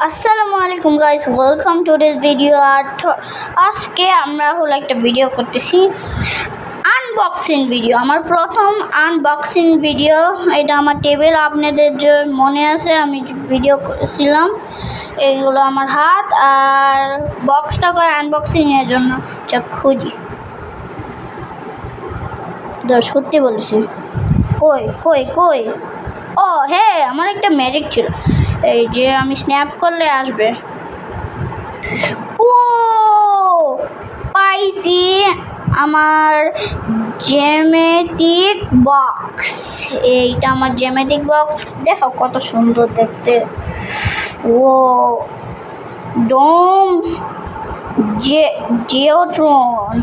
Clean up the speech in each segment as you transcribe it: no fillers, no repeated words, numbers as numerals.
আসসালামু আলাইকুম guys, welcome to this video. আজকে আমরা হলো একটা ভিডিও করতেছি, আনবক্সিং ভিডিও। আমার প্রথম আনবক্সিং ভিডিও। এটা আমার টেবিল, আপনাদের যে মনে আছে আমি ভিডিও করেছিলাম। এইগুলো আমার হাত, আর বক্সটা করে আনবক্সিংয়ের জন্য খুঁজি। সত্যি বলেছি, কই কই কই ও হ্যাঁ, আমার একটা ম্যাজিক ছিল, এই যে আমি স্ন্যাপ করলে আসবে। ও পাইছি আমার জ্যামিতিক বক্স। এইটা আমার জ্যামিতিক বক্স, দেখো কত সুন্দর দেখতে। ও ডোমস জিওট্রন,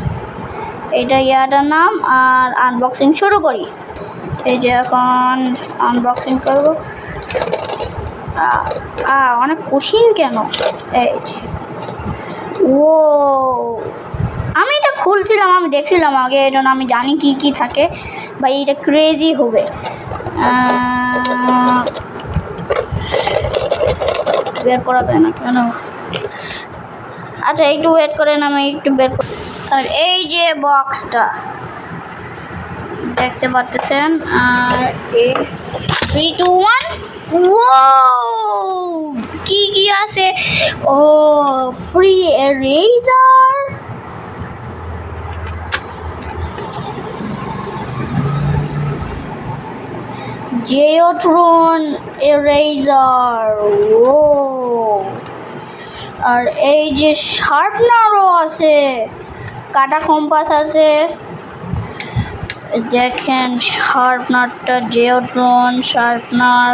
এটা ইয়াটার নাম। আর আনবক্সিং শুরু করি। এই যে এখন আনবক্সিং করবো। অনেক কঠিন কেন? এই যে ও, আমি এটা খুলছিলাম, আমি দেখছিলাম আগে, এটা আমি জানি কি কি থাকে। ভাই এটা ক্রেজি হবে। বের করা যায় না কেন? আচ্ছা একটু ওয়েট করেন, আমি একটু বের করি। আর এই যে বক্সটা দেখতে পাচ্ছেন, আর 3, 2, 1। কি কি আছে? ও ফ্রি এরেজার, জিওট্রন এরেজার। ও আর এই যে শার্পনারও আছে, কাটা কম্পাস আছে। দেখেন শার্পনারটা, জিওট্রন শার্পনার,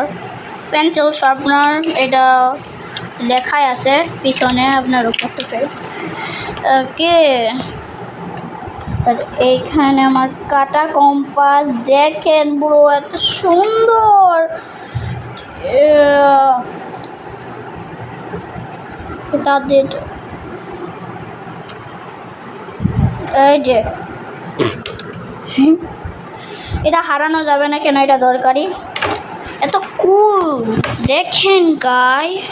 পেন্সিল শার্পনার, এটা লেখাই আছে পিছনে, আপনারও করতে পারে। ওকে, আর এইখানে আমার কাটা কম্পাস, দেখেন পুরো এত সুন্দর। তাদের এই যে এটা হারানো যাবে না কেন, এটা দরকারি, এত কুল। দেখেন গাইস,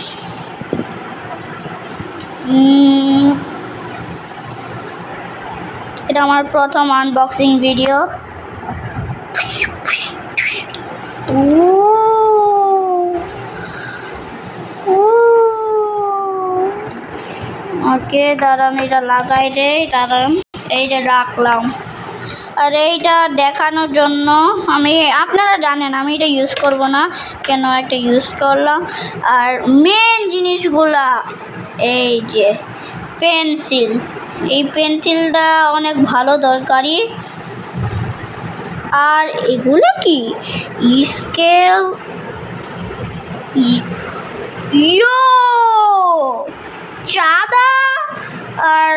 এটা আমার প্রথম আনবক্সিং ভিডিও। ওকে দাঁড়ান, এটা লাগাই দেই, দাঁড়ান, এইটা রাখলাম। আর এইটা দেখানোর জন্য আমি, আপনারা জানেন আমি এটা ইউজ করব না, কেন একটা ইউজ করলাম। আর মেন জিনিসগুলা, এই যে পেন্সিল, এই পেন্সিলটা অনেক ভালো দরকারি। আর এগুলো কি স্কেল, চাঁদা, আর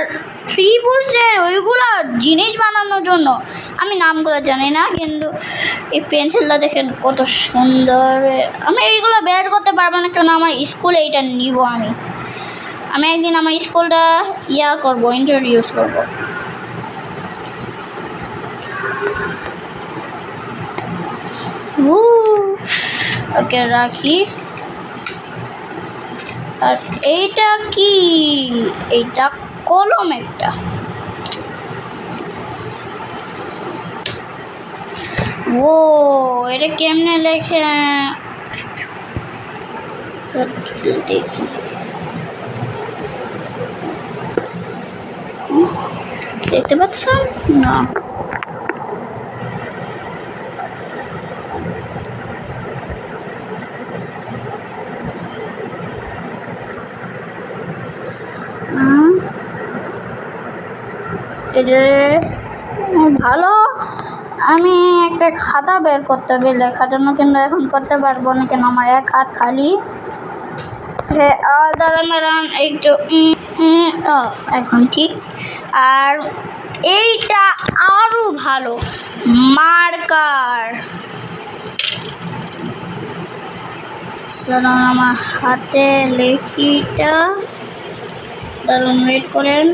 ত্রিভুজের ওইগুলো জিনিস বানানোর জন্য। আমি নামগুলো জানি না, কিন্তু এই পেন্সিলটা দেখেন কত সুন্দর। আমি এইগুলো বের করতে পারবো না, কেন আমার স্কুলে এইটা নিব। আমি একদিন আমার স্কুলটা করব, ইন্ট্রোডিউস করব। ওকে রাখি। আর এইটা কি? এইটা কলম একটা। ও এটা কেমনে লেখে দেখি। দেখতে পাচ্ছেন না? ভালো, আমি একটা খাতা বের করতে হবে লেখার জন্য, কিন্তু এখন করতে পারবো না, কেন আমার এক হাত খালি। হ্যাঁ দাঁড়ান একটু, এখন ঠিক। আর এইটা আরো ভালো, মার্কার। আমার হাতে লেখিটা, দাঁড়ান ওয়েট করেন।